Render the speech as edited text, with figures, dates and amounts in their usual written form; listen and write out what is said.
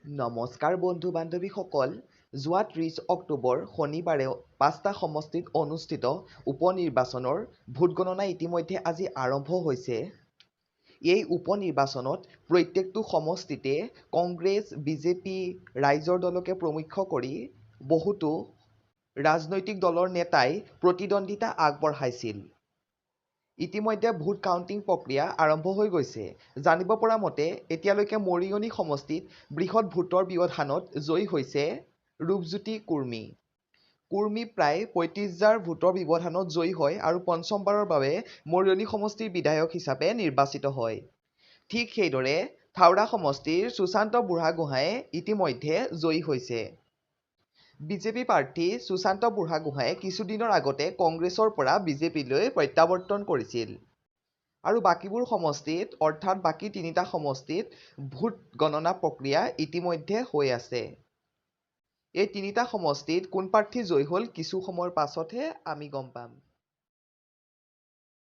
নমস্কাৰ বন্ধু বান্ধৱীসকল, যোৱা ৩০ অক্টোবৰ শনিবাৰে ৫টা সমষ্টিত অনুষ্ঠিত উপনিৰ্বাচনৰ ভোটগণনা ইতিমধ্যে আজি আৰম্ভ হৈছে। এই উপনিৰ্বাচনত প্ৰত্যেকটো সমষ্টিতে কংগ্ৰেছ, বিজেপি, ৰাইজৰ দলকে প্ৰমুখ্য কৰি বহুতো ৰাজনৈতিক দলৰ নেতাই প্ৰতিদ্বন্দ্বিতা আগবঢ়াইছিল। ইতিমধ্যে ভোট কাউণ্টিং প্ৰক্ৰিয়া আৰম্ভ হৈ গৈছে। জানিব পৰা মতে, এতিয়ালৈকে মৰিয়নি সমষ্টিত বৃহৎ ভোটৰ ব্যৱধানত জয়ী হৈছে ৰূপজ্যোতি কুৰ্মী। কুৰ্মী প্ৰায় ৩৫,০০০ ভোটৰ ব্যৱধানত জয়ী হয় আৰু পঞ্চমবাৰৰ বাবে মৰিয়নি সমষ্টিৰ বিধায়ক হিচাপে নিৰ্বাচিত হয়। ঠিক সেইদৰে থাওৰা সমষ্টিৰ সুশান্ত বুঢ়াগোহাঁয়ে ইতিমধ্যে জয়ী হৈছে। বিজেপি প্ৰাৰ্থী সুশান্ত বুঢ়াগোহাঁয়ে কিছুদিনৰ আগতে কংগ্ৰেছৰ পৰা বিজেপিলৈ প্ৰত্যাৱৰ্তন কৰিছিল। আৰু বাকীবোৰ সমষ্টিত অৰ্থাৎ বাকী ৩টা সমষ্টিত ভোট গণনা প্ৰক্ৰিয়া ইতিমধ্যে হৈ আছে। এই ৩টা সমষ্টিত কোন প্ৰাৰ্থী জয়ী হ'ল কিছু সময়ৰ পাছতহে আমি গম পাম।